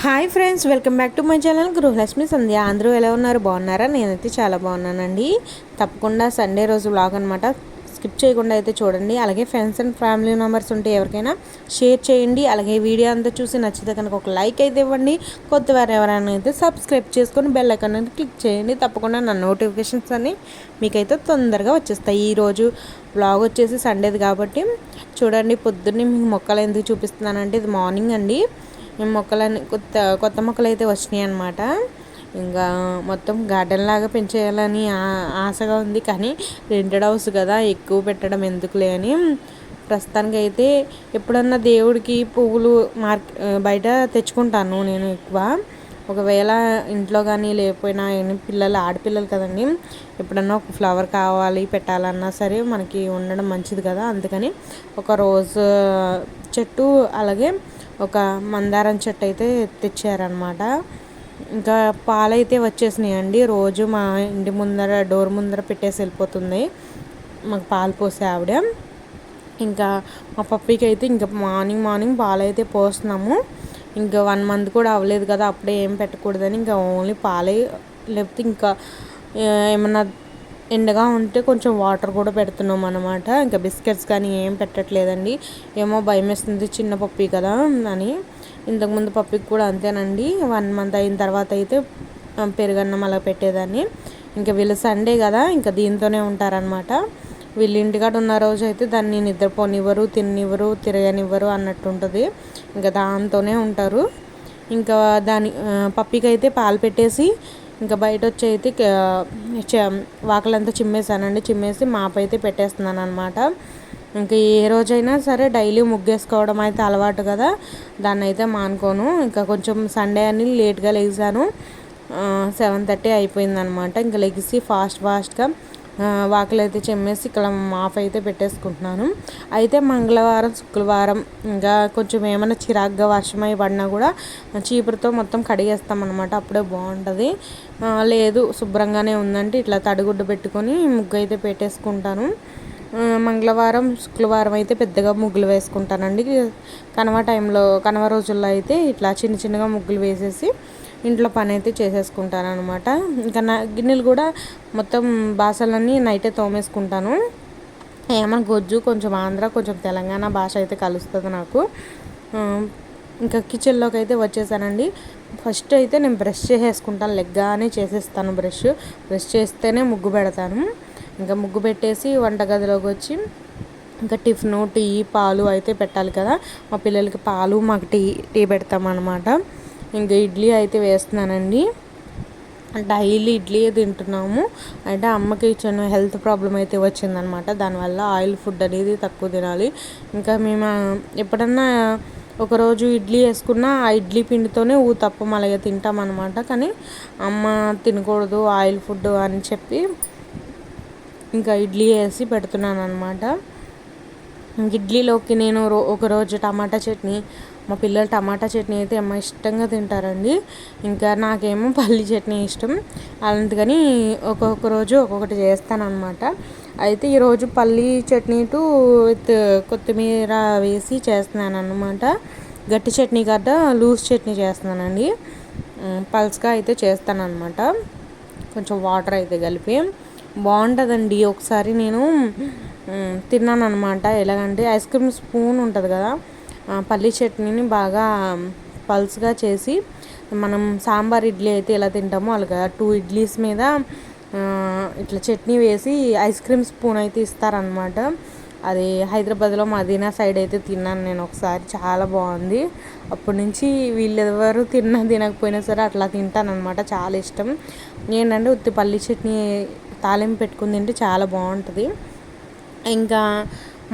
Hi friends, welcome back to my channel Gruhalakshmi Sandhya. అందరూ ఎలా ఉన్నారు? బాగున్నారా? నేనైతే చాలా బాగున్నానండి. తప్పకుండా సండే రోజు వ్లాగ్ అనమాట, స్కిప్ చేయకుండా అయితే చూడండి. అలాగే ఫ్రెండ్స్ అండ్ ఫ్యామిలీ మెంబర్స్ ఉంటే ఎవరికైనా షేర్ చేయండి. అలాగే వీడియో అంతా చూసి నచ్చితే కనుక ఒక లైక్ అయితే ఇవ్వండి. కొత్త వారు ఎవరైనా అయితే సబ్స్క్రైబ్ చేసుకొని బెల్ ఐకాన్ అయితే క్లిక్ చేయండి. తప్పకుండా నా నోటిఫికేషన్స్ అన్నీ మీకైతే తొందరగా వచ్చేస్తాయి. ఈరోజు వ్లాగ్ వచ్చేసి సండేది కాబట్టి చూడండి, పొద్దున్నే మీకు మొక్కలు ఎందుకు చూపిస్తున్నానంటే ఇది మార్నింగ్ అండి. మొక్కలన్నీ కొత్త కొత్త మొక్కలు అయితే వచ్చినాయి అన్నమాట. ఇంకా మొత్తం గార్డెన్ లాగా పెంచేయాలని ఆశగా ఉంది, కానీ రెంటెడ్ హౌస్ కదా, ఎక్కువ పెట్టడం ఎందుకులే అని ప్రస్తుతానికి అయితే ఎప్పుడన్నా దేవుడికి పువ్వులు బయట తెచ్చుకుంటాను నేను ఎక్కువ. ఒకవేళ ఇంట్లో కానీ లేకపోయినా పిల్లలు ఆడపిల్లలు కదండి, ఎప్పుడన్నా ఒక ఫ్లవర్ కావాలి పెట్టాలన్నా సరే మనకి ఉండడం మంచిది కదా. అందుకని ఒక రోజ్ చెట్టు అలాగే ఒక మందారం చెట్టు అయితే తెచ్చారనమాట. ఇంకా పాలైతే వచ్చేసినాయండి. రోజు మా ఇంటి ముందర డోర్ ముందర పెట్టేసి వెళ్ళిపోతుంది మాకు పాలు పోసే ఆవిడ. ఇంకా మా పప్పికి అయితే ఇంకా మార్నింగ్ పాలు అయితే పోస్తున్నాము. ఇంకా 1 మంత్ కూడా అవ్వలేదు కదా, అప్పుడే ఏం పెట్టకూడదని ఇంకా ఓన్లీ పాలే. లేకపోతే ఇంకా ఏమన్నా ఎండగా ఉంటే కొంచెం వాటర్ కూడా పెడుతున్నాం అనమాట. ఇంకా బిస్కెట్స్ కానీ ఏం పెట్టట్లేదండి. ఏమో భయం వేస్తుంది, చిన్న పప్పి కదా అని. ఇంతకుముందు పప్పికి కూడా అంతేనండి. 1 మంత్ అయిన తర్వాత అయితే పెరుగన్నం అలా పెట్టేదాన్ని. ఇంకా వీళ్ళు సండే కదా, ఇంకా దీంతోనే ఉంటారనమాట. వీళ్ళు ఇంటికాడ ఉన్న రోజు అయితే దాన్ని నిద్రపోనివ్వరు, తిన్నివ్వరు, తిరగనివ్వరు అన్నట్టు ఉంటుంది. ఇంకా దాంతోనే ఉంటారు. ఇంకా పప్పికి అయితే పాలు పెట్టేసి ఇంకా బయట వచ్చి అయితే వాకలంతా చిమ్మేసానండి. చిమ్మేసి మాపైతే పెట్టేస్తున్నాను అనమాట. ఇంకా ఏ రోజైనా సరే డైలీ ముగ్గేసుకోవడం అయితే అలవాటు కదా, దాన్ని అయితే మానుకోను. ఇంకా కొంచెం సండే అని లేట్గా లేచాను, 7:30 అయిపోయిందనమాట. ఇంకా లెగిసి ఫాస్ట్గా వాకిలు అయితే చిమ్మేసి ఇక్కడ మాఫ్ అయితే పెట్టేసుకుంటున్నాను. అయితే మంగళవారం శుక్రవారం ఇంకా కొంచెం ఏమైనా చిరాగ్గా వర్షం అయి పడినా కూడా చీపురుతో మొత్తం కడిగేస్తామన్నమాట, అప్పుడే బాగుంటుంది. లేదు శుభ్రంగానే ఉందంటే ఇట్లా తడిగుడ్డ పెట్టుకొని ముగ్గు అయితే పెట్టేసుకుంటాను. మంగళవారం శుక్రవారం అయితే పెద్దగా ముగ్గులు వేసుకుంటానండి. కనవ రోజుల్లో అయితే ఇట్లా చిన్నగా ముగ్గులు వేసేసి ఇంట్లో పని అయితే చేసేసుకుంటాను అనమాట. ఇంకా నా గిన్నెలు కూడా మొత్తం బాసలన్నీ నైటే తోమేసుకుంటాను. ఏమన్నా గొజ్జు కొంచెం ఆంధ్ర కొంచెం తెలంగాణ భాష అయితే కలుస్తుంది నాకు. ఇంకా కిచెన్లోకి అయితే వచ్చేసానండి. ఫస్ట్ అయితే నేను బ్రష్ చేసేసుకుంటాను, లెగ్గానే చేసేస్తాను. బ్రష్ చేస్తేనే ముగ్గు పెడతాను. ఇంకా ముగ్గు పెట్టేసి వంటగదిలోకి వచ్చి ఇంకా టిఫిన్, టీ, పాలు అయితే పెట్టాలి కదా. మా పిల్లలకి పాలు, మాకు టీ పెడతామన్నమాట. ఇంకా ఇడ్లీ అయితే వేస్తున్నానండి. డైలీ ఇడ్లీ తింటున్నాము. అంటే అమ్మకి చిన్న హెల్త్ ప్రాబ్లం అయితే వచ్చిందనమాట, దానివల్ల ఆయిల్ ఫుడ్ అనేది తక్కువ తినాలి. ఇంకా మేము ఎప్పుడన్నా ఒకరోజు ఇడ్లీ వేసుకున్నా ఆ ఇడ్లీ పిండితోనే ఊతప్పం అలాగే తింటామన్నమాట. కానీ అమ్మ తినకూడదు ఆయిల్ ఫుడ్ అని చెప్పి ఇంకా ఇడ్లీ వేసి పెడుతున్నాను అనమాట. ఇడ్లీలోకి నేను ఒకరోజు టమాటా చట్నీ, మా పిల్లలు టమాటా చట్నీ అయితే అమ్మ ఇష్టంగా తింటారండి. ఇంకా నాకేమో పల్లి చట్నీ ఇష్టం. అందుకని ఒక్కొక్క రోజు ఒక్కొక్కటి చేస్తానన్నమాట. అయితే ఈరోజు పల్లి చట్నీ విత్ కొత్తిమీర వేసి చేస్తున్నాను అన్నమాట. గట్టి చట్నీ కదా, లూజ్ చట్నీ చేస్తున్నానండి. పల్స్గా అయితే చేస్తానన్నమాట, కొంచెం వాటర్ అయితే కలిపి. బాగుంటుందండి. ఒకసారి నేను తిన్నాను అనమాట. ఎలాగంటే ఐస్ క్రీమ్ స్పూన్ ఉంటుంది కదా, పల్లి చట్నీని బాగా పల్స్గా చేసి మనం సాంబార్ ఇడ్లీ అయితే ఎలా తింటామో అలాగా 2 ఇడ్లీస్ మీద ఇట్లా చట్నీ వేసి ఐస్ క్రీమ్ స్పూన్ అయితే ఇస్తారనమాట. అది హైదరాబాద్లో మదీనా సైడ్ అయితే తిన్నాను నేను ఒకసారి, చాలా బాగుంది. అప్పటి నుంచి వీళ్ళెవరు తినకపోయినా సరే అట్లా తింటానమాట, చాలా ఇష్టం. ఏంటంటే ఉత్తి పల్లి చట్నీ తాలింపు పెట్టుకుని తింటే చాలా బాగుంటుంది. ఇంకా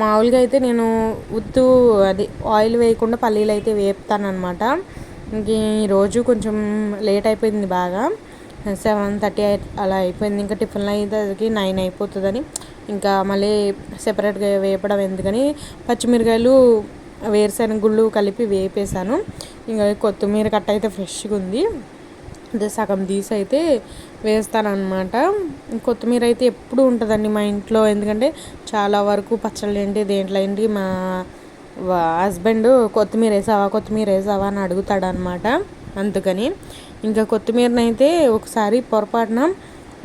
మామూలుగా అయితే నేను అది ఆయిల్ వేయకుండా పల్లీలు అయితే వేపుతానమాట. ఇంక ఈరోజు కొంచెం లేట్ అయిపోయింది బాగా, 7:30 అలా అయిపోయింది. ఇంకా టిఫిన్లు అయ్యేసరికి 9 అయిపోతుందని ఇంకా మళ్ళీ సెపరేట్గా వేపడం ఎందుకని పచ్చిమిరకాయలు, వేరుశనగ గుళ్ళు కలిపి వేపేసాను. ఇంకా కొత్తిమీర కట్ట అయితే ఫ్రెష్గా ఉంది, అదే సగం తీసి అయితే వేస్తానన్నమాట. కొత్తిమీర అయితే ఎప్పుడు ఉంటుందండి మా ఇంట్లో, ఎందుకంటే చాలా వరకు పచ్చళ్ళు ఏంటి దేంట్లో ఏంటి మా హస్బెండ్ కొత్తిమీర వేసావా అని అడుగుతాడనమాట. అందుకని ఇంకా కొత్తిమీరనైతే ఒకసారి పొరపాటున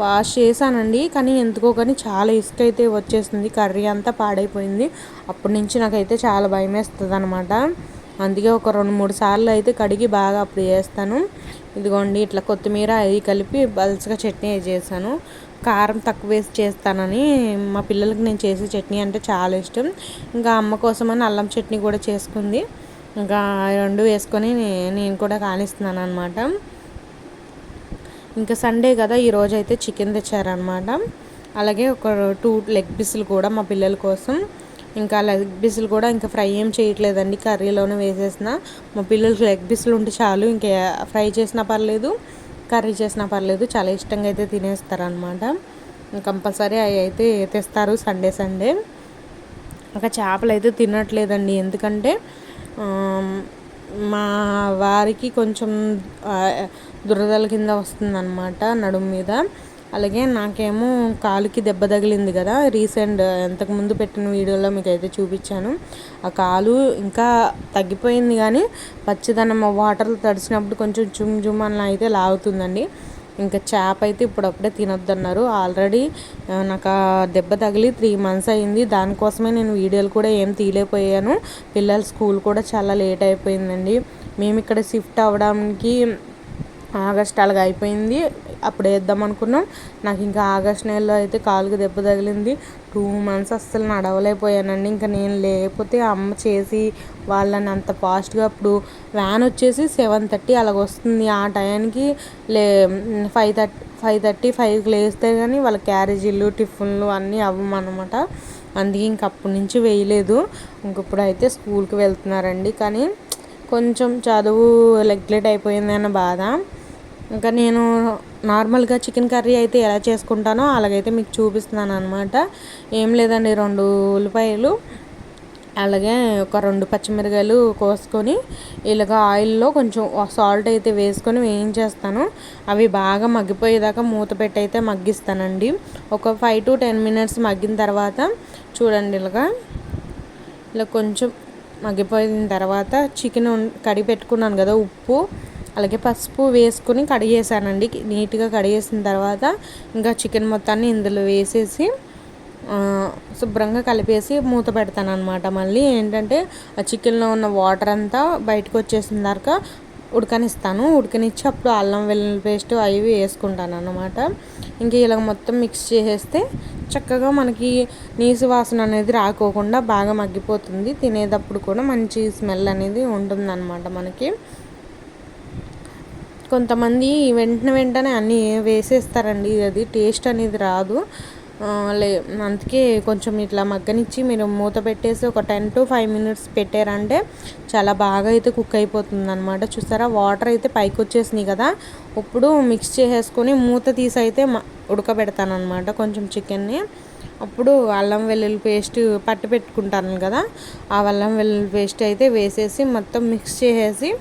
వాష్ చేశానండి, కానీ ఎందుకో కానీ చాలా ఇసుక అయితే వచ్చేసింది, కర్రీ అంతా పాడైపోయింది. అప్పటి నుంచి నాకైతే చాలా భయం వేస్తుంది అనమాట. అందుకే ఒక 2-3 సార్లు అయితే కడిగి బాగా అప్పుడు చేస్తాను. ఇదిగోండి ఇట్లా కొత్తిమీర అవి కలిపి పలుచగా చట్నీ చేశాను. కారం తక్కువ వేసి చేస్తానని, మా పిల్లలకి నేను చేసే చట్నీ అంటే చాలా ఇష్టం. ఇంకా అమ్మ కోసమని అల్లం చట్నీ కూడా చేసుకుంది. ఇంకా 2 వేసుకొని నేను కూడా కానిస్తున్నాను అనమాట. ఇంకా సండే కదా, ఈరోజు అయితే చికెన్ తెచ్చారనమాట. అలాగే ఒక 2 లెగ్ పీసులు కూడా మా పిల్లల కోసం. ఇంకా లెగ్ పీసులు కూడా ఇంకా ఫ్రై ఏం చేయట్లేదండి, కర్రీలోనే వేసేసిన. మా పిల్లలకి లెగ్ పీసులు ఉంటే చాలు, ఇంకా ఫ్రై చేసినా పర్లేదు, కర్రీ చేసినా పర్లేదు, చాలా ఇష్టంగా అయితే తినేస్తారనమాట. కంపల్సరీ అవి అయితే తెస్తారు సండే. ఇంకా చేపలు అయితే తినట్లేదండి, ఎందుకంటే మా వారికి కొంచెం దురదల కింద వస్తుందన్నమాట నడుము మీద. అలాగే నాకేమో కాలుకి దెబ్బ తగిలింది కదా, రీసెంట్ ఇంతకుముందు పెట్టిన వీడియోలో మీకు అయితే చూపించాను. ఆ కాలు ఇంకా తగ్గిపోయింది, కానీ పచ్చిదనం వాటర్లో తడిచినప్పుడు కొంచెం జుమ్ అని అయితే లాగుతుందండి. ఇంకా చేప అయితే ఇప్పుడప్పుడే తినొద్దన్నారు. ఆల్రెడీ నాకు ఆ దెబ్బ తగిలి 3 months అయింది. దానికోసమే నేను వీడియోలు కూడా ఏం తీయలేకపోయాను. పిల్లల స్కూల్ కూడా చాలా లేట్ అయిపోయిందండి. మేము ఇక్కడ షిఫ్ట్ అవ్వడానికి ఆగస్ట్ అలాగ అయిపోయింది, అప్పుడు వేద్దాం అనుకున్నాం. నాకు ఇంకా ఆగస్ట్ నెలలో అయితే కాలుకి దెబ్బ తగిలింది. 2 months అస్సలు నడవలేకపోయానండి. ఇంకా నేను లేకపోతే అమ్మ చేసి వాళ్ళని అంత ఫాస్ట్గా, అప్పుడు వ్యాన్ వచ్చేసి 7:30 అలాగ వస్తుంది. ఆ టైంకి 5:30-5కి లేస్తే కానీ వాళ్ళ క్యారేజీలు టిఫిన్లు అన్నీ అవ్వమన్నమాట. అందుకే ఇంక అప్పటి నుంచి వేయలేదు. ఇంకప్పుడు అయితే స్కూల్కి వెళ్తున్నారండి, కానీ కొంచెం చదువు నెగ్లెక్ట్ అయిపోయింది అన్న బాధ. ఇంకా నేను నార్మల్గా చికెన్ కర్రీ అయితే ఎలా చేసుకుంటానో అలాగైతే మీకు చూపిస్తున్నాను అనమాట. ఏం లేదండి, 2 ఉల్లిపాయలు, అలాగే ఒక 2 పచ్చిమిరకాయలు కోసుకొని ఇలాగ ఆయిల్లో కొంచెం సాల్ట్ అయితే వేసుకొని వేయించేస్తాను. అవి బాగా మగ్గిపోయేదాకా మూత పెట్టి అయితే మగ్గిస్తానండి. ఒక 5-10 minutes మగ్గిన తర్వాత చూడండి, ఇలా కొంచెం మగ్గిపోయిన తర్వాత చికెన్ కడిగి పెట్టుకున్నాను కదా, ఉప్పు అలాగే పసుపు వేసుకొని కడిగేసానండి. నీట్గా కడిగేసిన తర్వాత ఇంకా చికెన్ మొత్తాన్ని ఇందులో వేసేసి శుభ్రంగా కలిపేసి మూత పెడతాను అనమాట. మళ్ళీ ఏంటంటే ఆ చికెన్లో ఉన్న వాటర్ అంతా బయటకు వచ్చేసిన దాకా ఉడకనిచ్చి అప్పుడు అల్లం వెల్లుల్లి పేస్ట్ అవి వేసుకుంటాను అన్నమాట. ఇంకా ఇలా మొత్తం మిక్స్ చేసేస్తే చక్కగా మనకి నీసు వాసన అనేది రాకోకుండా బాగా మగ్గిపోతుంది. తినేటప్పుడు కూడా మంచి స్మెల్ అనేది ఉంటుందన్నమాట మనకి. కొంతమంది వెంటనే అన్నీ వేసేస్తారండి, అది టేస్ట్ అనేది రాదు. అందుకే కొంచెం ఇట్లా మగ్గనిచ్చి మీరు మూత పెట్టేసి ఒక 10-5 minutes పెట్టారంటే చాలా బాగా అయితే కుక్ అయిపోతుంది అనమాట. చూసారా, వాటర్ అయితే పైకి వచ్చేసినాయి కదా, ఇప్పుడు మిక్స్ చేసేసుకొని మూత తీసి అయితే ఉడకబెడతాను అనమాట కొంచెం చికెన్ని. అప్పుడు అల్లం వెల్లుల్లి పేస్ట్ పట్టి పెట్టుకుంటాను కదా, ఆ అల్లం వెల్లుల్లి పేస్ట్ అయితే వేసేసి మొత్తం మిక్స్ చేసేసి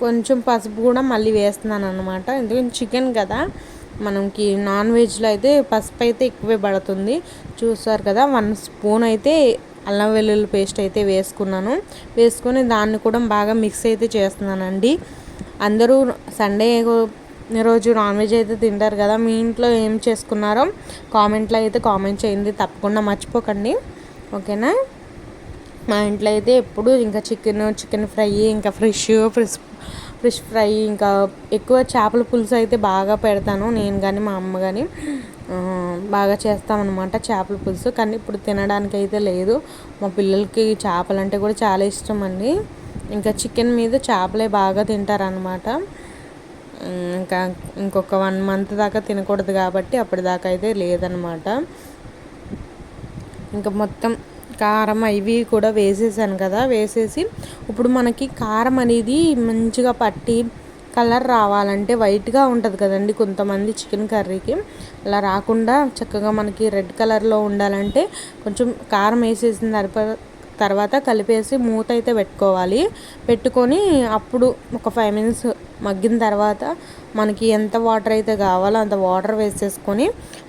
కొంచెం పసుపు కూడా మళ్ళీ వేస్తున్నాను అనమాట. ఎందుకంటే చికెన్ కదా, మనకి నాన్ వెజ్లో అయితే పసుపు అయితే ఎక్కువే పడుతుంది. చూసారు కదా, 1 spoon అయితే అల్లం వెల్లుల్లి పేస్ట్ అయితే వేసుకొని దాన్ని కూడా బాగా మిక్స్ అయితే చేస్తున్నానండి. అందరూ సండే రోజు నాన్ వెజ్ అయితే తింటారు కదా, మీ ఇంట్లో ఏం చేసుకున్నారో కామెంట్లో అయితే కామెంట్ చేయండి, తప్పకుండా మర్చిపోకండి, ఓకేనా. మా ఇంట్లో అయితే ఎప్పుడు ఇంకా చికెన్ ఫ్రై, ఇంకా ఫిష్ ఫ్రై, ఇంకా ఎక్కువ చేపల పులుసు అయితే బాగా పెడతాను నేను కానీ మా అమ్మ కానీ. బాగా చేస్తామన్నమాట చేపల పులుసు. కానీ ఇప్పుడు తినడానికి అయితే లేదు. మా పిల్లలకి చేపలు అంటే కూడా చాలా ఇష్టం అండి. ఇంకా చికెన్ మీద చేపలే బాగా తింటారనమాట. ఇంకా ఇంకొక 1 month దాకా తినకూడదు కాబట్టి అప్పటిదాకా అయితే లేదనమాట. ఇంకా మొత్తం కారం అవి కూడా వేసేసాను కదా, వేసేసి ఇప్పుడు మనకి కారం అనేది మంచిగా పట్టి కలర్ రావాలంటే వైట్గా ఉంటుంది కదండి కొంతమంది చికెన్ కర్రీకి, అలా రాకుండా చక్కగా మనకి రెడ్ కలర్లో ఉండాలంటే కొంచెం కారం వేసేసిన తర్వాత కలిపేసి మూత అయితే పెట్టుకొని అప్పుడు ఒక 5 minutes మగ్గిన తర్వాత మనకి ఎంత వాటర్ అయితే కావాలో అంత వాటర్ వేసేసుకొని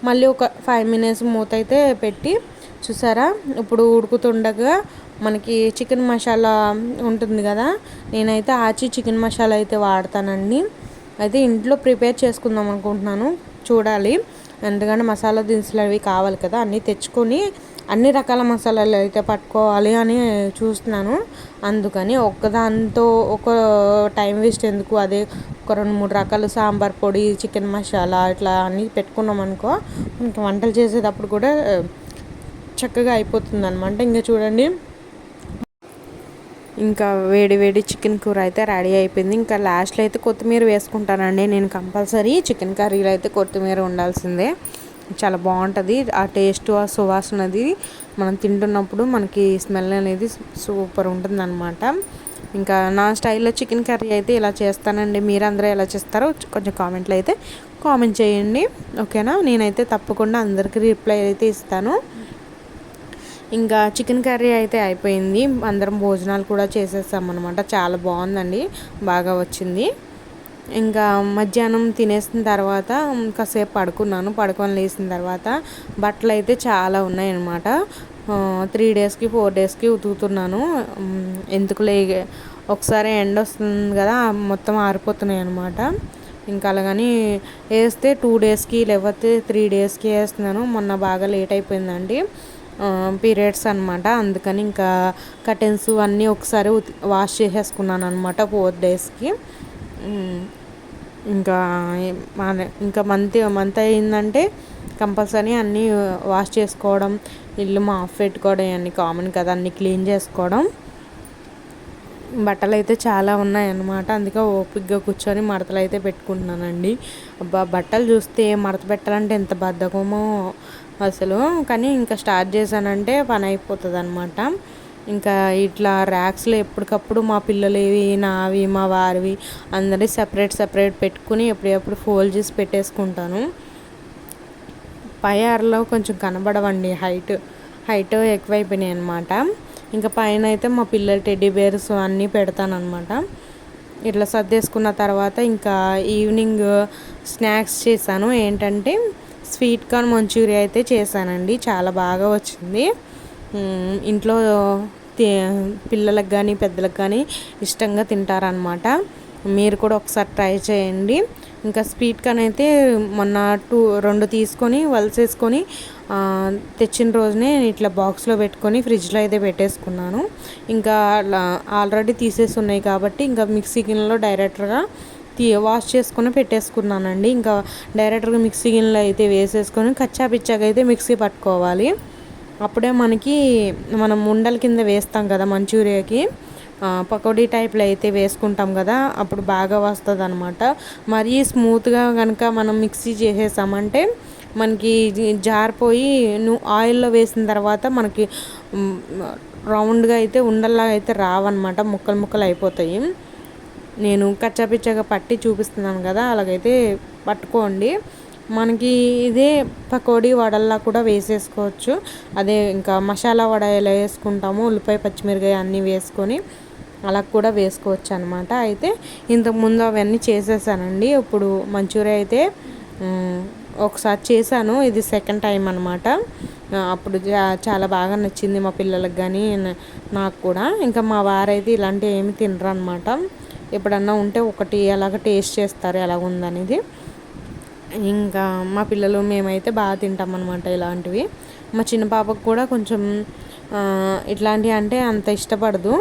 మళ్ళీ ఒక 5 minutes మూత అయితే పెట్టి చూసారా, ఇప్పుడు ఉడుకుతుండగా మనకి చికెన్ మసాలా ఉంటుంది కదా, నేనైతే ఆచి చికెన్ మసాలా అయితే వాడతానండి. అయితే ఇంట్లో ప్రిపేర్ చేసుకుందాం అనుకుంటున్నాను, చూడాలి. ఎందుకంటే మసాలా దినుసులు అవి కావాలి కదా, అన్నీ తెచ్చుకొని అన్ని రకాల మసాలాలు అయితే పట్టుకోవాలి అని చూస్తున్నాను. అందుకని ఒక్కదాంతో ఒక టైం వేస్ట్ ఎందుకు, అదే ఒక 2-3 రకాలు సాంబార్ పొడి, చికెన్ మసాలా ఇట్లా అన్నీ పెట్టుకున్నాం అనుకో, ఇంకా వంటలు చేసేటప్పుడు కూడా చక్కగా అయిపోతుంది అనమాట. ఇంకా చూడండి, ఇంకా వేడి వేడి చికెన్ కూర అయితే రెడీ అయిపోయింది. ఇంకా లాస్ట్లో అయితే కొత్తిమీర వేసుకుంటానండి నేను కంపల్సరీ. చికెన్ కర్రీలో అయితే కొత్తిమీర ఉండాల్సిందే, చాలా బాగుంటుంది. ఆ టేస్ట్, ఆ సువాసనది మనం తింటున్నప్పుడు మనకి స్మెల్ అనేది సూపర్ ఉంటుంది అనమాట. ఇంకా నా స్టైల్లో చికెన్ కర్రీ అయితే ఇలా చేస్తానండి. మీరందరూ ఎలా చేస్తారో కొంచెం కామెంట్లో అయితే కామెంట్ చేయండి, ఓకేనా. నేనైతే తప్పకుండా అందరికీ రిప్లై అయితే ఇస్తాను. ఇంకా చికెన్ కర్రీ అయితే అయిపోయింది, అందరం భోజనాలు కూడా చేసేసామన్నమాట. చాలా బాగుందండి, బాగా వచ్చింది. ఇంకా మధ్యాహ్నం తినేసిన తర్వాత కాసేపు పడుకున్నాను. పడుకొని లేచిన తర్వాత బట్టలు అయితే చాలా ఉన్నాయన్నమాట. 3 డేస్కి 4 డేస్కి ఉతుకుతున్నాను. ఎందుకులే, ఒకసారి ఎండ వస్తుంది కదా, మొత్తం ఆరిపోతున్నాయి అనమాట. ఇంకా అలాగని వేస్తే 2 డేస్కి లేకపోతే 3 డేస్కి వేస్తున్నాను. మొన్న బాగా లేట్ అయిపోయిందండి, పీరియడ్స్ అనమాట. అందుకని ఇంకా కర్టెన్స్ అన్నీ ఒకసారి వాష్ చేసేసుకున్నాను అనమాట 4 డేస్కి. ఇంకా ఇంకా మంత్ అయిందంటే కంపల్సరీ అన్నీ వాష్ చేసుకోవడం, ఇల్లు మాఫ్ పెట్టుకోవడం ఇవన్నీ కామన్ కదా, అన్నీ క్లీన్ చేసుకోవడం. బట్టలు అయితే చాలా ఉన్నాయన్నమాట, అందుకే ఓపికగా కూర్చొని మడతలు అయితే పెట్టుకుంటున్నానండి. బట్టలు చూస్తే మడత పెట్టాలంటే ఎంత బద్ధకమో అసలు, కానీ ఇంకా స్టార్ట్ చేశానంటే పని అయిపోతుంది అనమాట. ఇంకా ఇట్లా ర్యాక్స్లో ఎప్పటికప్పుడు మా పిల్లలేవి, నావి, మా వారివి అందరి సపరేట్ పెట్టుకుని ఎప్పుడెప్పుడు ఫోల్డ్ చేసి పెట్టేసుకుంటాను. పై అరలో కొంచెం కనబడవండి, హైట్ ఎక్కువైపోయినాయి అనమాట. ఇంకా పైన అయితే మా పిల్లల టెడ్డీ బేర్స్ అన్నీ పెడతానమాట. ఇట్లా సర్దేసుకున్న తర్వాత ఇంకా ఈవినింగ్ స్నాక్స్ చేశాను. ఏంటంటే స్వీట్ కార్న్ మంచూరియా అయితే చేశానండి, చాలా బాగా వచ్చింది. ఇంట్లో పిల్లలకు కానీ పెద్దలకు కానీ ఇష్టంగా తింటారనమాట. మీరు కూడా ఒకసారి ట్రై చేయండి. ఇంకా స్వీట్ కార్న్ అయితే మొన్న 2 తీసుకొని వలసేసుకొని తెచ్చిన రోజునే ఇట్లా బాక్స్లో పెట్టుకొని ఫ్రిడ్జ్లో అయితే పెట్టేసుకున్నాను. ఇంకా ఆల్రెడీ తీసేసి ఉన్నాయి కాబట్టి ఇంకా మిక్సీ గిన్నెలో డైరెక్ట్గా వాష్ చేసుకొని పెట్టేసుకున్నానండి. ఇంకా డైరెక్ట్గా మిక్సీ గిన్నెలో అయితే వేసేసుకొని కచ్చాపిచ్చాగా అయితే మిక్సీ పట్టుకోవాలి. అప్పుడే మనం ఉండల కింద వేస్తాం కదా మంచూరియాకి, పకోడీ టైప్లో అయితే వేసుకుంటాం కదా, అప్పుడు బాగా వస్తుంది అనమాట. మరీ స్మూత్గా కనుక మనం మిక్సీ చేసేసామంటే మనకి జారిపోయి ఆయిల్లో వేసిన తర్వాత మనకి రౌండ్గా అయితే ఉండల్లా అయితే రావన్నమాట, ముక్కలు అయిపోతాయి. నేను కచ్చాపిచ్చాగా పట్టి చూపిస్తున్నాను కదా, అలాగైతే పట్టుకోండి. మనకి ఇదే పకోడీ వడల్లా కూడా వేసేసుకోవచ్చు. అదే ఇంకా మసాలా వడ ఎలా వేసుకుంటామో ఉల్లిపాయ పచ్చిమిరకాయ అన్నీ వేసుకొని అలా కూడా వేసుకోవచ్చు అనమాట. అయితే ఇంతకుముందు అవన్నీ చేసేసానండి. ఇప్పుడు మంచూరియా అయితే ఒకసారి చేశాను, ఇది సెకండ్ టైం అనమాట. అప్పుడు చాలా బాగా నచ్చింది మా పిల్లలకు కానీ నాకు కూడా. ఇంకా మా వారైతే ఇలాంటివి ఏమి తినరు అనమాట. ఎప్పుడన్నా ఉంటే ఒకటి అలాగ టేస్ట్ చేస్తారు ఎలాగుందనేది. ఇంకా మా పిల్లలు మేమైతే బాగా తింటాం అనమాట ఇలాంటివి. మా చిన్న పాపకు కూడా కొంచెం ఇట్లాంటివి అంటే అంత ఇష్టపడదు.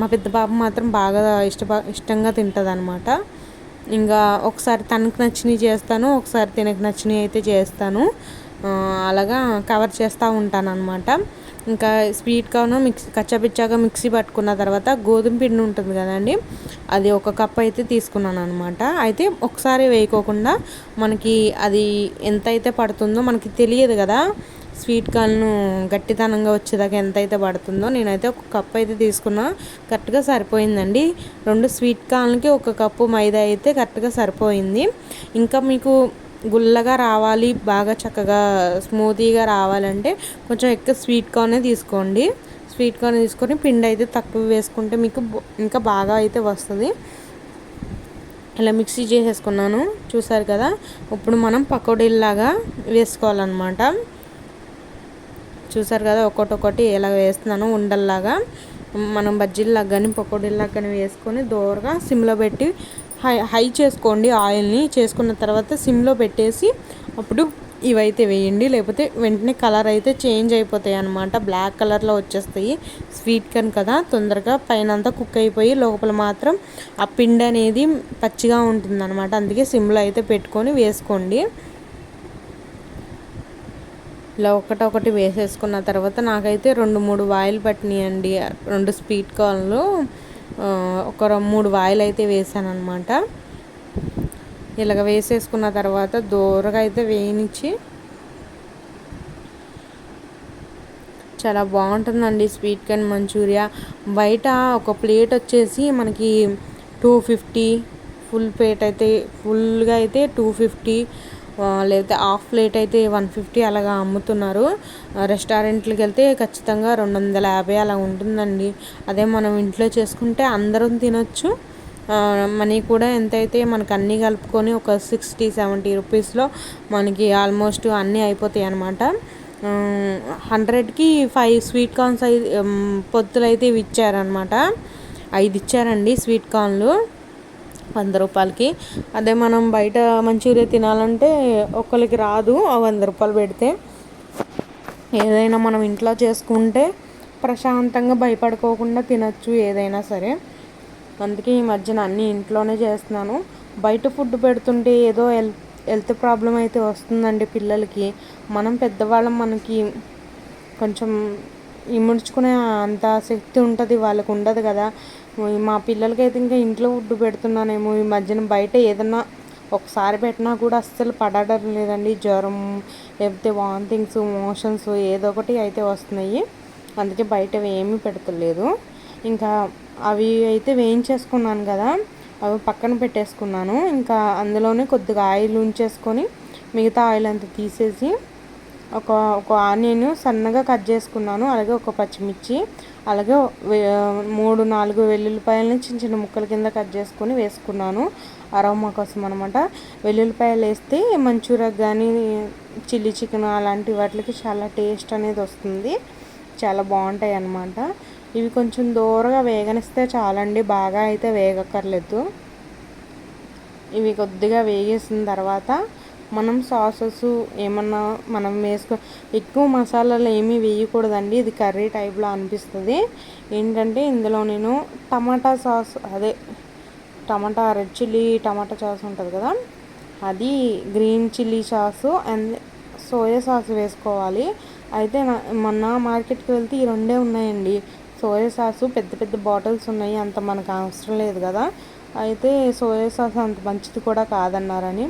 మా పెద్ద పాప మాత్రం బాగా ఇష్టంగా తింటుంది అనమాట. ఇంకా ఒకసారి తనకు నచ్చినవి చేస్తాను, ఒకసారి తినకు నచ్చినవి అయితే చేస్తాను. అలాగా కవర్ చేస్తూ ఉంటాను అనమాట. ఇంకా స్వీట్ కార్న్ కచ్చాపిచ్చాగా మిక్సీ పట్టుకున్న తర్వాత గోధుమ పిండి ఉంటుంది కదండి, అది 1 కప్ అయితే తీసుకున్నాను అనమాట. అయితే ఒకసారి వేయకోకుండా మనకి అది ఎంత అయితే పడుతుందో మనకి తెలియదు కదా, స్వీట్ కార్న్ గట్టితనంగా వచ్చేదాకా ఎంత అయితే పడుతుందో. నేనైతే 1 కప్ అయితే తీసుకున్నా, కరెక్ట్గా సరిపోయిందండి. 2 స్వీట్ కార్న్కి 1 కప్పు మైదా అయితే కరెక్ట్గా సరిపోయింది. ఇంకా మీకు గుల్లగా రావాలి, బాగా చక్కగా స్మూతీగా రావాలంటే కొంచెం ఎక్కువ స్వీట్ కార్నే తీసుకోండి. స్వీట్ కార్న్ తీసుకొని పిండి అయితే తక్కువ వేసుకుంటే మీకు ఇంకా బాగా అయితే వస్తుంది. ఇలా మిక్సీ చేసేసుకున్నాను, చూసారు కదా. ఇప్పుడు మనం పకోడీలాగా వేసుకోవాలన్నమాట. చూసారు కదా, ఒక్కొక్కటి ఎలా వేస్తున్నాను ఉండల్లాగా. మనం బజ్జీల్లాగా కానీ పకోడీలాగా కానీ వేసుకొని దోరగా సిమ్లో పెట్టి హై చేసుకోండి. ఆయిల్ని చేసుకున్న తర్వాత సిమ్లో పెట్టేసి అప్పుడు ఇవైతే వేయండి. లేకపోతే వెంటనే కలర్ అయితే చేంజ్ అయిపోతాయి అన్నమాట, బ్లాక్ కలర్లో వచ్చేస్తాయి. స్వీట్ కార్న్ కదా, తొందరగా పైన అంతా కుక్ అయిపోయి లోపల మాత్రం ఆ పిండి అనేది పచ్చిగా ఉంటుంది అనమాట. అందుకే సిమ్లో అయితే పెట్టుకొని వేసుకోండి. ఇలా ఒకటి వేసేసుకున్న తర్వాత నాకైతే 2-3 వాయిలు పట్టినాయండి. 2 స్వీట్ కార్న్లు ఒక 3 వాయిలు అయితే వేసాను అనమాట. ఇలాగ వేసేసుకున్న తర్వాత దూరగా అయితే వేయించి చాలా బాగుంటుందండి స్వీట్ కార్న్ మంచూరియా. బయట ఒక ప్లేట్ వచ్చేసి మనకి 250, ఫుల్ ప్లేట్ అయితే ఫుల్గా అయితే 250, లేకపోతే హాఫ్ ప్లేట్ అయితే 150 అలాగా అమ్ముతున్నారు. రెస్టారెంట్లకు వెళ్తే ఖచ్చితంగా 250 అలా ఉంటుందండి. అదే మనం ఇంట్లో చేసుకుంటే అందరం తినొచ్చు. మనీ కూడా ఎంతైతే మనకు అన్నీ కలుపుకొని ఒక 60-70 రూపీస్లో మనకి ఆల్మోస్ట్ అన్నీ అయిపోతాయి అన్నమాట. 100కి 5 స్వీట్ కార్న్స్ పొత్తులు అయితే ఇవి ఇచ్చారనమాట. 5 ఇచ్చారండి స్వీట్ కార్న్లు 100 రూపాయలకి. అదే మనం బయట మంచూరియా తినాలంటే ఒకరికి రాదు 100 రూపాయలు పెడితే. ఏదైనా మనం ఇంట్లో చేసుకుంటే ప్రశాంతంగా భయపడుకోకుండా తినచ్చు ఏదైనా సరే. అందుకే ఈ మధ్యన అన్నీ ఇంట్లోనే చేస్తున్నాను. బయట ఫుడ్ పెడుతుంటే ఏదో హెల్త్ ప్రాబ్లం అయితే వస్తుందండి పిల్లలకి. మనం పెద్దవాళ్ళం, మనకి కొంచెం ఇముడ్చుకునే అంత శక్తి ఉంటుంది, వాళ్ళకు ఉండదు కదా. మా పిల్లలకైతే ఇంకా ఇంట్లో ఫుడ్ పెడుతున్నానేమో. ఈ మధ్యన బయట ఏదన్నా ఒకసారి పెట్టినా కూడా అస్సలు పడడం లేదండి. జ్వరం లేకపోతే వామిటింగ్స్, మోషన్స్ ఏదో ఒకటి అయితే వస్తున్నాయి. అందుకే బయట ఏమీ పెడతలేదు. ఇంకా అవి అయితే వేయించేసుకున్నాను కదా, అవి పక్కన పెట్టేసుకున్నాను. ఇంకా అందులోనే కొద్దిగా ఆయిల్ ఉంచేసుకొని మిగతా ఆయిల్ అంతా తీసేసి ఒక ఆనియన్ సన్నగా కట్ చేసుకున్నాను. అలాగే ఒక పచ్చిమిర్చి, అలాగే 3-4 వెల్లుల్లిపాయలని చిన్న చిన్న ముక్కల కింద కట్ చేసుకొని వేసుకున్నాను అరోమా కోసం అనమాట. వెల్లుల్లిపాయలు వేస్తే మంచూరియా కానీ చిల్లీ చికెన్ అలాంటి వాటికి చాలా టేస్ట్ అనేది వస్తుంది, చాలా బాగుంటాయి అన్నమాట. ఇవి కొంచెం దూరగా వేగనిస్తే చాలండి, బాగా అయితే వేగక్కర్లేదు. ఇవి కొద్దిగా వేగేసిన తర్వాత మనం సాసెస్ ఏమన్నా మనం ఎక్కువ మసాలాలు ఏమీ వేయకూడదండి, ఇది కర్రీ టైప్లో అనిపిస్తుంది. ఏంటంటే ఇందులో నేను టమాటా సాస్, అదే టమాటా రెడ్ చిల్లీ టమాటా సాస్ ఉంటుంది కదా, అది green chilli sauce and soya sauce వేసుకోవాలి. అయితే మొన్న మార్కెట్కి వెళ్తే ఈ రెండే ఉన్నాయండి. సోయా సాసు పెద్ద పెద్ద బాటిల్స్ ఉన్నాయి, అంత మనకు అవసరం లేదు కదా. అయితే సోయా సాస్ అంత మంచిది కూడా కాదన్నారని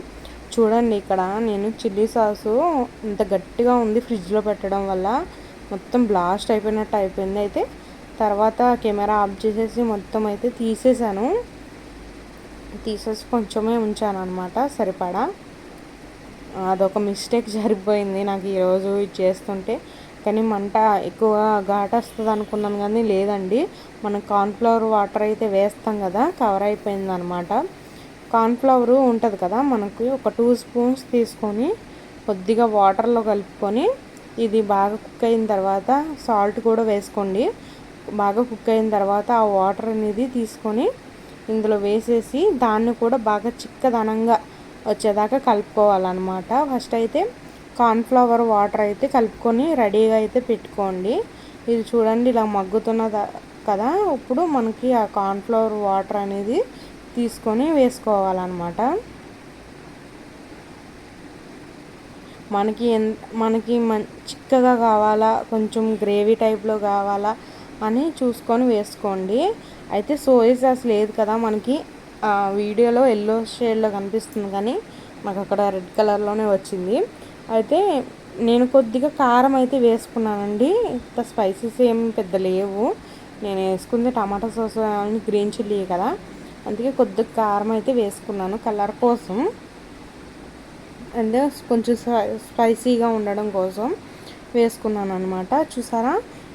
చూడండి ఇక్కడ నేను చిల్లీ సాసు ఇంత గట్టిగా ఉంది, ఫ్రిడ్జ్లో పెట్టడం వల్ల మొత్తం బ్లాస్ట్ అయిపోయినట్టు అయిపోయింది. అయితే తర్వాత కెమెరా ఆఫ్ చేసేసి మొత్తం అయితే తీసేసి కొంచెమే ఉంచాను అనమాట, సరిపడా. అదొక మిస్టేక్ జరిగిపోయింది నాకు ఈరోజు ఇది చేస్తుంటే. కానీ మంట ఎక్కువ ఘాటు వస్తుంది అనుకున్నాను, కానీ లేదండి. మనం కార్న్ఫ్లవర్ వాటర్ అయితే వేస్తాం కదా, కవర్ అయిపోయింది అనమాట. కార్న్ఫ్లవర్ ఉంటుంది కదా, మనకి ఒక 2 స్పూన్స్ తీసుకొని కొద్దిగా వాటర్లో కలుపుకొని ఇది బాగా కుక్ అయిన తర్వాత సాల్ట్ కూడా వేసుకోండి. బాగా కుక్ అయిన తర్వాత ఆ వాటర్ అనేది తీసుకొని ఇందులో వేసేసి దాన్ని కూడా బాగా చిక్కదనంగా వచ్చేదాకా కలుపుకోవాలన్నమాట. ఫస్ట్ అయితే కార్న్ఫ్లవర్ వాటర్ అయితే కలుపుకొని రెడీగా అయితే పెట్టుకోండి. ఇది చూడండి ఇలా మగ్గుతున్న కదా, ఇప్పుడు మనకి ఆ కార్న్ఫ్లవర్ వాటర్ అనేది తీసుకొని వేసుకోవాలన్నమాట. మనకి చిక్కగా కావాలా, కొంచెం గ్రేవీ టైప్లో కావాలా అని చూసుకొని వేసుకోండి. అయితే సోయా సాస్ లేదు కదా మనకి, వీడియోలో ఎల్లో షేడ్లో కనిపిస్తుంది కానీ నాకు అక్కడ రెడ్ కలర్లోనే వచ్చింది. అయితే నేను కొద్దిగా కారం అయితే వేసుకున్నానండి, ఇంత స్పైసెస్ ఏం పెద్ద లేవు. నేను వేసుకుంది టమాటా సాస్ అని గ్రీన్ చిల్లీ కదా, అందుకే కొద్దిగా కారం అయితే వేసుకున్నాను కలర్ కోసం, అండ్ కొంచెం స్పైసీగా ఉండడం కోసం వేసుకున్నాను అనమాట. చూసారా,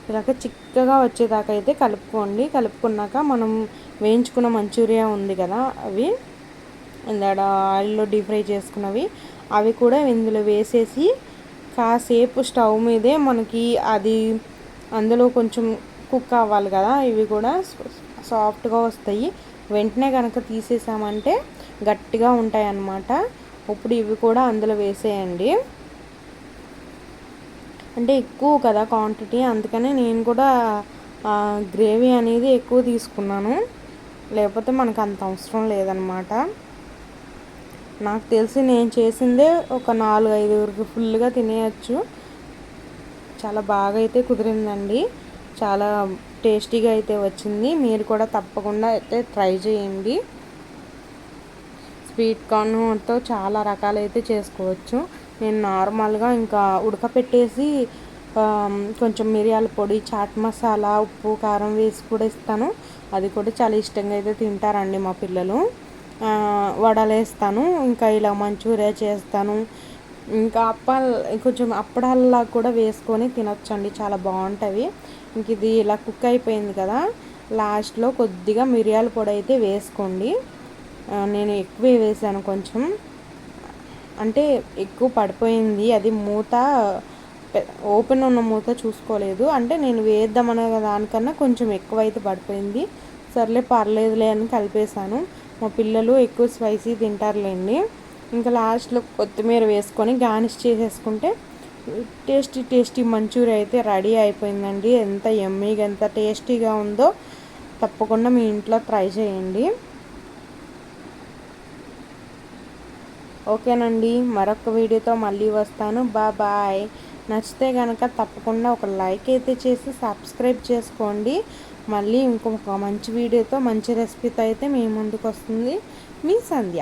ఇలాగ చిక్కగా వచ్చేదాకా అయితే కలుపుకోండి. కలుపుకున్నాక మనం వేయించుకున్న మంచూరియా ఉంది కదా, అవి ఇందాడ ఆయిల్లో డీప్ ఫ్రై చేసుకున్నవి అవి కూడా ఇందులో వేసేసి కాసేపు స్టవ్ మీదే మనకి అది అందులో కొంచెం కుక్ అవ్వాలి కదా, ఇవి కూడా సాఫ్ట్గా వస్తాయి. వెంటనే కనుక తీసేసామంటే గట్టిగా ఉంటాయి అన్నమాట. ఇప్పుడు ఇవి కూడా అందులో వేసేయండి. అంటే ఎక్కువ కదా క్వాంటిటీ, అందుకని నేను కూడా గ్రేవీ అనేది ఎక్కువ తీసుకున్నాను, లేకపోతే మనకు అంత అవసరం లేదనమాట. నాకు తెలిసి నేను చేసిందే ఒక 4-5 ఫుల్గా తినేయచ్చు. చాలా బాగా అయితే కుదిరిందండి, చాలా టేస్టీగా అయితే వచ్చింది. మీరు కూడా తప్పకుండా అయితే ట్రై చేయండి. స్వీట్ కార్న్తో చాలా రకాలైతే చేసుకోవచ్చు. నేను నార్మల్గా ఇంకా ఉడకపెట్టేసి కొంచెం మిరియాల పొడి, చాట్ మసాలా, ఉప్పు, కారం వేసి కూడా ఇస్తాను. అది కూడా చాలా ఇష్టంగా అయితే తింటారండి మా పిల్లలు. వడలు వేస్తాను, ఇంకా ఇలా మంచూరియా చేస్తాను, ఇంకా కొంచెం అప్పడాల్లా కూడా వేసుకొని తినొచ్చండి, చాలా బాగుంటుంది. ఇంక ఇది ఇలా కుక్ అయిపోయింది కదా, లాస్ట్లో కొద్దిగా మిరియాల పొడి అయితే వేసుకోండి. నేను ఎక్కువే వేసాను కొంచెం, అంటే ఎక్కువ పడిపోయింది. అది మూత ఓపెన్ ఉన్న మూత చూసుకోలేదు, అంటే నేను వేద్దామనే దానికన్నా కొంచెం ఎక్కువైతే పడిపోయింది. సర్లే పర్లేదులే అని కలిపేశాను. మా పిల్లలు ఎక్కువ స్పైసీ తింటారులేండి. ఇంకా లాస్ట్లో కొత్తిమీర వేసుకొని గార్నిష్ చేసేసుకుంటే టేస్టీ మంచూరియా అయితే రెడీ అయిపోయిందండి. ఎంత యమ్మీగా, ఎంత టేస్టీగా ఉందో తప్పకుండా మీ ఇంట్లో ట్రై చేయండి. ఓకేనండి, మరొక వీడియోతో మళ్ళీ వస్తాను. బాయ్. నచ్చితే కనుక తప్పకుండా ఒక లైక్ అయితే చేసి సబ్స్క్రైబ్ చేసుకోండి. మళ్ళీ ఇంకొక మంచి వీడియోతో, మంచి రెసిపీతో అయితే మీ ముందుకు వస్తుంది మీ సంధ్య.